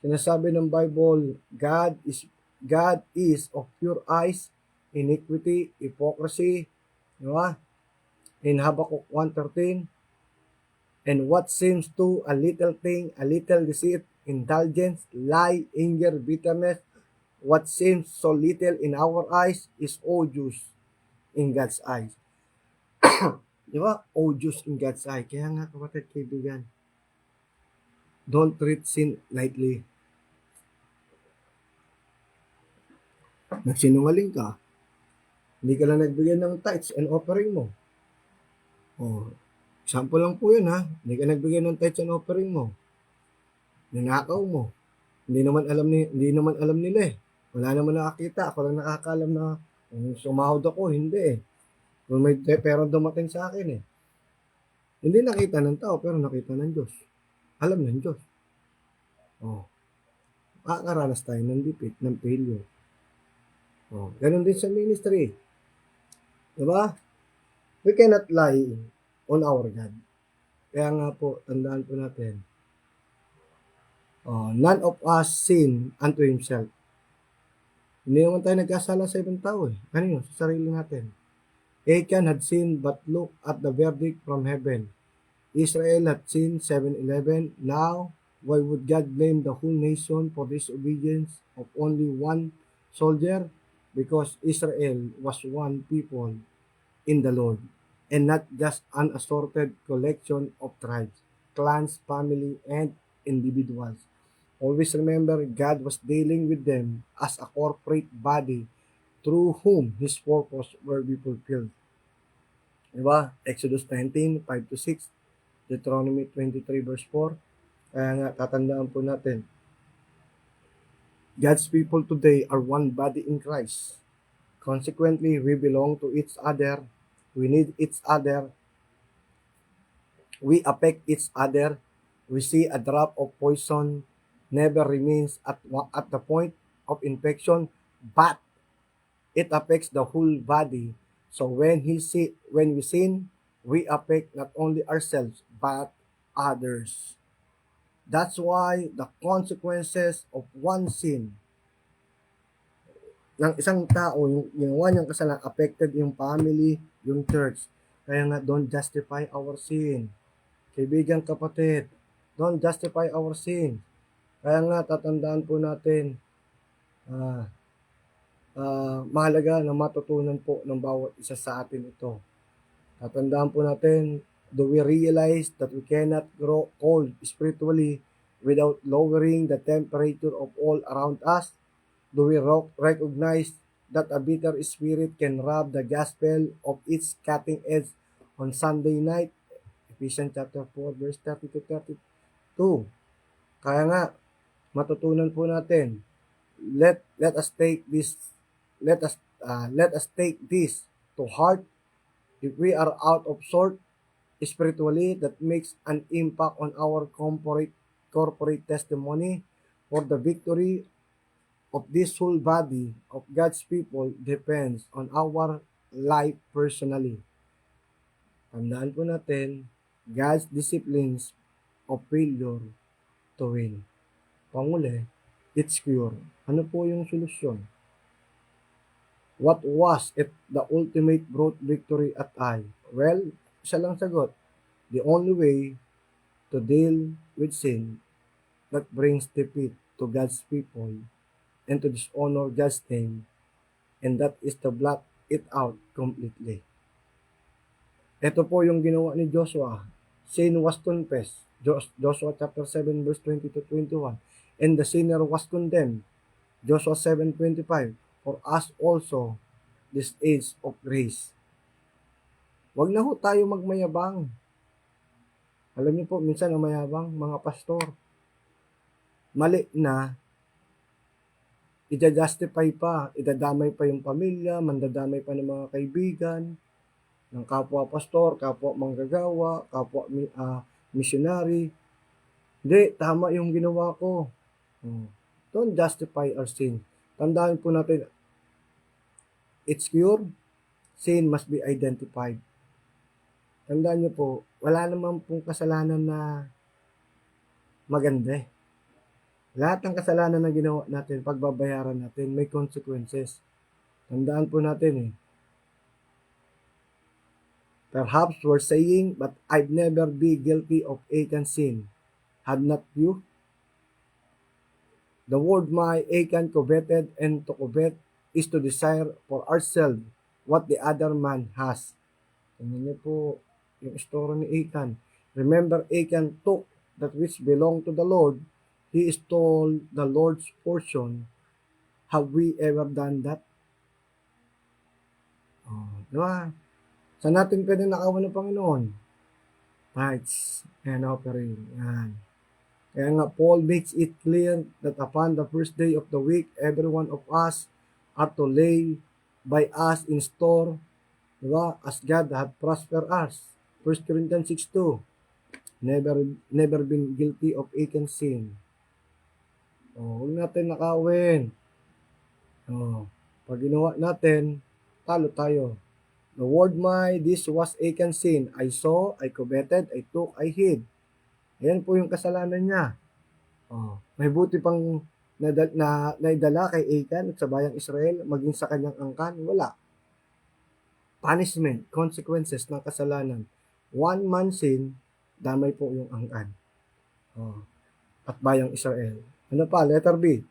Sinasabi ng Bible, God is of pure eyes, iniquity, hypocrisy, di ba? In Habakkuk 1:13, and what seems to a little thing, a little deceit, indulgence, lie, anger, bitterness, what seems so little in our eyes is odious in God's eyes. Di ba? Odious in God's eye. Kaya nga, kapatid, kaibigan, don't treat sin lightly. Nagsinungaling ka, hindi ka lang nagbigay ng tithes and offering mo. Oh, example lang po yun ha. Hindi ka nagbigay ng tithes and offering mo. Ninakaw mo. Hindi naman alam nila eh. Wala naman nakakita. Ako lang nakakaalam na kung sumahod ako, hindi eh. Kung may pera dumating sa akin eh. Hindi nakita ng tao pero nakita ng Diyos. Alam ng Diyos. Oh, makakaranas tayo ng defeat, ng failure. Oh, ganun din sa ministry. Diba? We cannot lie on our God. Kaya nga po, tandaan po natin, none of us sin unto himself. Hindi naman tayo nagkasala sa ibang tao eh. Ano yun? Sa sarili natin. Achan had sinned, but look at the verdict from heaven. Israel had sinned, 7:11. Now, why would God blame the whole nation for disobedience of only one soldier? Because Israel was one people in the Lord, and not just an assorted collection of tribes, clans, family, and individuals. Always remember, God was dealing with them as a corporate body through whom His purpose will be fulfilled. Diba? Exodus 19, 5-6, Deuteronomy 23, verse 4. Kaya nga, tatandaan po natin, God's people today are one body in Christ. Consequently, we belong to each other. We need each other. We affect each other. We see a drop of poison never remains at the point of infection, but it affects the whole body. So when we sin, we affect not only ourselves but others. That's why the consequences of one sin ng isang tao, yung ginawa niyang kasalanan, affected yung family, yung church. Kaya nga, don't justify our sin. Kaibigan, kapatid, don't justify our sin. Kaya nga, tatandaan po natin, mahalaga na matutunan po ng bawat isa sa atin ito. Tatandaan po natin, do we realize that we cannot grow cold spiritually without lowering the temperature of all around us? Do we recognize that a bitter spirit can rob the gospel of its cutting edge on Sunday night? Ephesians chapter 4, verse 30-32. Kaya nga, matutunan po natin, let us take this to heart. If we are out of sort spiritually, that makes an impact on our corporate testimony. For the victory of this whole body of God's people depends on our life personally. Tandaan po natin, God's disciplines of failure to win. Panguli, it's cure. Ano po yung solusyon? What was it the ultimate brought victory at I? Well, isa lang sagot. The only way to deal with sin that brings defeat to God's people and to dishonor God's name, and that is to blot it out completely. Ito po yung ginawa ni Joshua. Sin was confessed. Joshua chapter 7 verse 20-21. And the sinner was condemned. Joshua 7:25. For us also this age of grace. Wag na ho tayo magmayabang. Alam niyo po, minsan ang mayabang, mga pastor, mali na, i-justify pa, idadamay pa yung pamilya, mandadamay pa ng mga kaibigan, ng kapwa pastor, kapwa manggagawa, kapwa missionary. Hindi, tama yung ginawa ko. Don't justify our sin. Tandaan po natin, it's cure, sin must be identified. Tandaan niyo po, wala naman pong kasalanan na maganda eh. Lahat ng kasalanan na ginawa natin, pagbabayaran natin, may consequences. Tandaan po natin eh. Perhaps we're saying, but I'd never be guilty of Achan sin. Had not you? The word my Achan coveted, and to covet is to desire for ourselves what the other man has. Tingnan niyo po yung story ni Achan. Remember, Achan took that which belonged to the Lord. He stole the Lord's portion. Have we ever done that? Oh, di ba? Saan natin pwede nakawan ng Panginoon? Tithes and offering. Yan. Kaya nga, Paul makes it clear that upon the first day of the week, every one of us are to lay by us in store, di ba? As God hath prospered us. 1 Corinthians 6:2. Never been guilty of Achan sin. Oh, huwag natin nakawin. Oh, pag ginawa natin, talo tayo. The word my, this was Achan sin. I saw, I coveted, I took, I hid. Ayan po yung kasalanan niya. Oh, may buti pang naidala kay Achan at sa bayang Israel, maging sa kanyang angkan, wala. Punishment, consequences ng kasalanan. One man sin, damay po yung angkan. Oh, at bayang Israel. Ano pa? Letter B.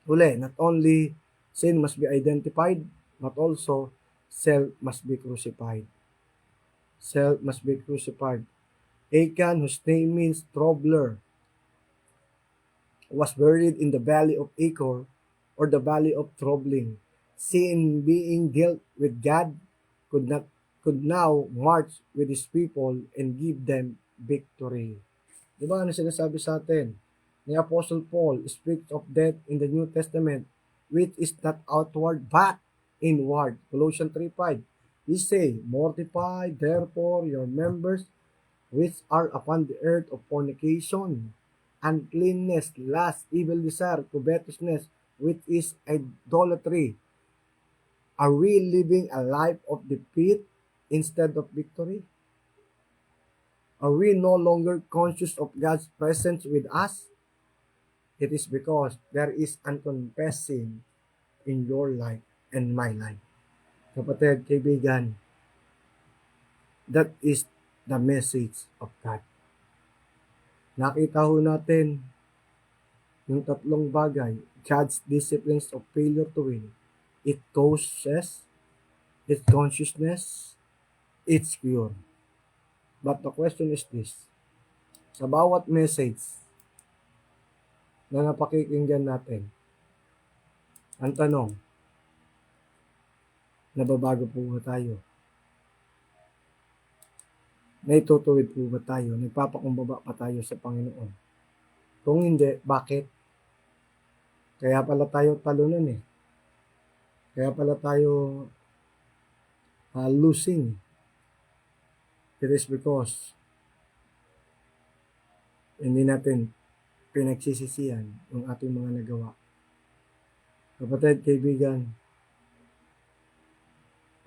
Uli, not only sin must be identified, but also self must be crucified. Self must be crucified. Achan, whose name means troubler, was buried in the valley of Achor, or the valley of troubling. Sin, being dealt with God, could now march with his people and give them victory. Diba ano sinasabi sa atin? Ni Apostle Paul speaks of death in the New Testament, which is not outward but inward. Colossians 3:5. He say, mortify therefore your members which are upon the earth of fornication, uncleanness, lust, evil desire, covetousness, which is idolatry. Are we living a life of defeat instead of victory? Are we no longer conscious of God's presence with us? It is because there is unconfessed sin in your life and my life. Kapatid, kaibigan, that is the message of God. Nakita ho natin yung tatlong bagay, God's disciplines of failure to win. It causes, its consciousness, its cure. But the question is this, sa bawat message na napakikinggan natin, ang tanong, nababago po ba tayo? Naitutuwid po ba tayo? Nagpapakumbaba pa tayo sa Panginoon? Kung hindi, bakit? Kaya pala tayo talunan eh. Kaya pala tayo losing. It is because hindi natin pinagsisisihan yung ating mga nagawa. Kapatid, kaibigan,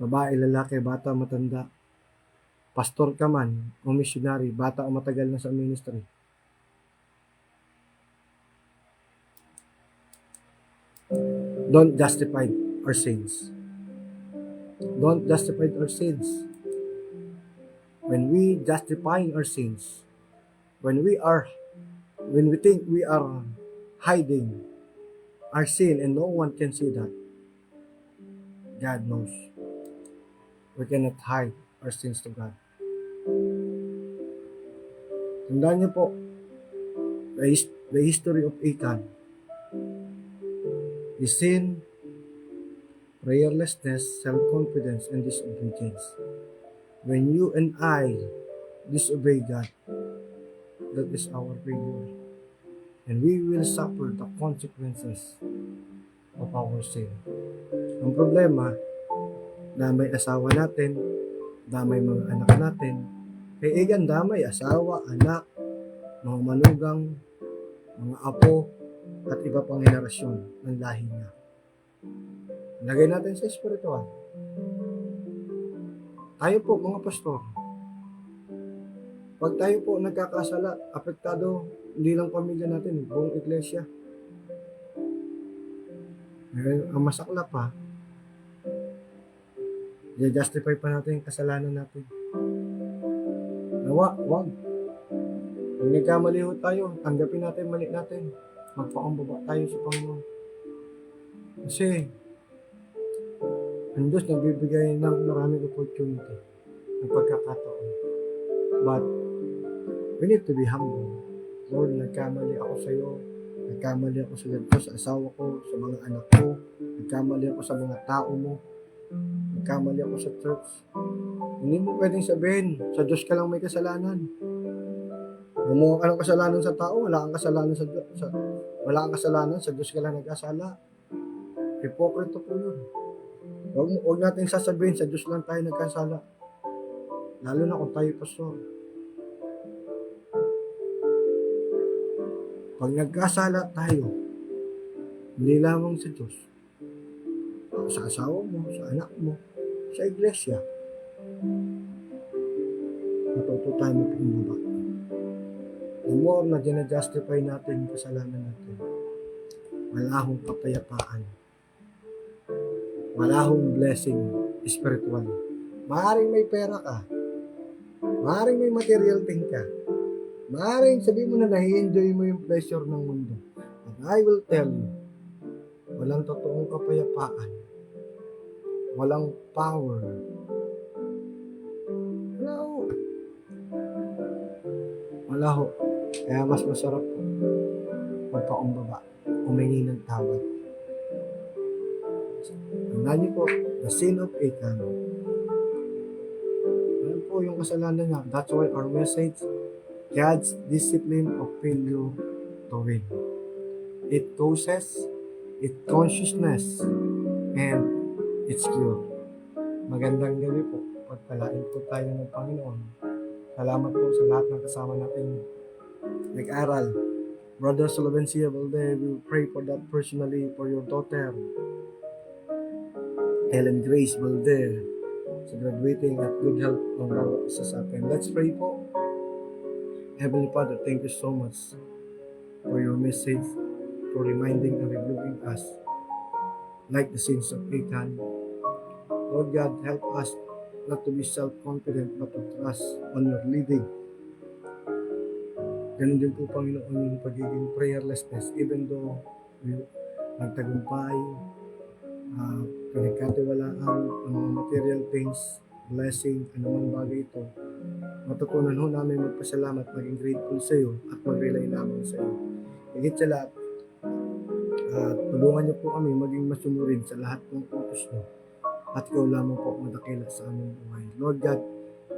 babae, lalaki, bata, matanda, pastor ka man o missionary, bata o matagal na sa ministry, don't justify our sins. Don't justify our sins. When we justify our sins, when we think we are hiding our sin and no one can see that, God knows. We cannot hide our sins to God. Tandaan niyo po, the history of Achan. His sin, prayerlessness, self-confidence, and disobedience. When you and I disobey God, that is our failure. And we will suffer the consequences of our sin. Ang problema, damay asawa natin, damay mga anak natin, kay Achan damay asawa, anak, mga manugang, mga apo, at iba pang henerasyon ng lahi niya. Lagay natin sa espiritual. Tayo po mga pastor, Pag tayo po nagkakasala, apektado hindi lang pamilya natin, buong iglesia. Ang masakla pa, i-justify pa natin yung kasalanan natin. Nawa, wag. Kung nagkamali ho tayo, tanggapin natin mali natin. Magpakumbaba tayo sa Panginoon. Kasi, ang Diyos nagbibigay ng maraming opportunity, ng pagkakataon. But, we need to be humble. Lord, nagkamali ako sa iyo. Nagkamali ako sa ganito, sa asawa ko, sa mga anak ko. Nagkamali ako sa mga tao mo. Nagkamali ako sa church. Hindi mo pwedeng sabihin, sa Diyos ka lang may kasalanan. Gumawa ka ng kasalanan sa tao, wala kang kasalanan sa Diyos. Wala kang kasalanan, sa Diyos ka lang nagkasala. Hipokrito po yun. Huwag natin sasabihin, sa Diyos lang tayo nagkasala. Lalo na kung tayo pastor. Pag nagkasala tayo, hindi lamang sa Diyos, sa asawa mo, sa anak mo, sa iglesia, matuto tayo magpakumbaba. The more na ginajustify natin yung kasalanan natin, wala akong kapayapaan. Wala akong blessing spiritual. Maaaring may pera ka. Maaaring may material thing ka. Maaaring sabihin mo na nahi-enjoy mo yung pleasure ng mundo. But I will tell you, walang totoong kapayapaan. Walang power. Wala ho. Kaya mas masarap po magpakumbaba, humingi ng tawad. Tandaan niyo po, the sin of Achan. Ayan po yung kasalanan niya. That's why our message, God's discipline of failure to win. It causes, it consciousness, and it's cure. Magandang gabi po. Pagpalain po tayo ng Panginoon. Salamat po sa lahat ng kasama natin nag-aral. Brother Solvencia Valde, we pray for that personally for your daughter, Helen Grace Valde, sa graduating at good health ng bawat isa sa atin. Let's pray po. Heavenly Father, thank you so much for your message, for reminding and reviewing us like the sins of Achan. Lord God, help us not to be self-confident but to trust on your leading. Ganun din po, Panginoon, yung pagiging prayerlessness, even though nagtagumpay, pinagkatiwalaan ang mga material things, blessing, anumang bagay ito, matutunan ho namin magpasalamat, maging grateful sa iyo at mag-rely lamang sa iyo. Higit sa lahat, tulungan niyo po kami maging masunurin sa lahat ng utos niyo at ikaw lamang po madakila sa aming buhay. Lord God,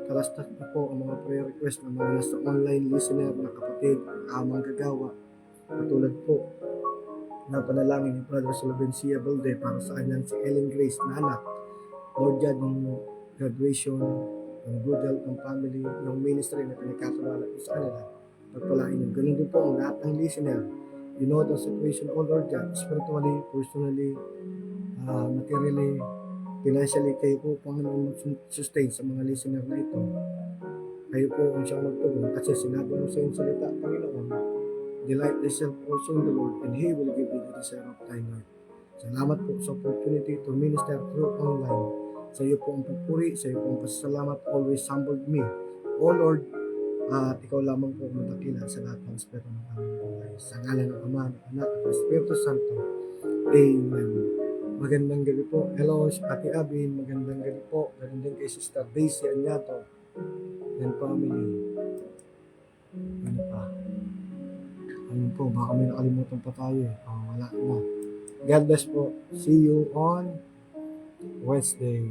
kalastas na po ang mga prayer request ng mga nasa online listener na kapatid, amang gagawa. Katulad po, na panalangin ni Brother Solvencia Valde para sa kanyang si Ellen Grace na anak. Lord God, ng graduation, ng good health ng family, ng ministry na pinagkakawala sa kanila. Pagpalain niyo. Ganun din po ang lahat ng listener. You know the situation, O Lord God, spiritually, personally, materially, financially, kayo po Panginoon sustain sa mga listener na ito. Kayo po ang siyang magtulong kasi sinabi mo sa iyong salita, Panginoon, delight thyself also in the Lord and He will give you the desire of thy heart. Salamat po sa opportunity to minister through online. Sa iyo po ang pagpuri, sa iyo po ang pasasalamat, always humbled me. O Lord, at ikaw lamang po madakila sa lahat ng Espiritu ng aming buhay. Sa ngalan ng Ama, ng Anak, at ng Espiritu Santo. Amen. Magandang gabi po. Hello, Ate Abin. Magandang gabi po. Ganun din kay Sister Daisy Anyato and family. Ano pa? Ano po? Baka may nakalimutan pa tayo eh. Wala na. God bless po. See you on Wednesday.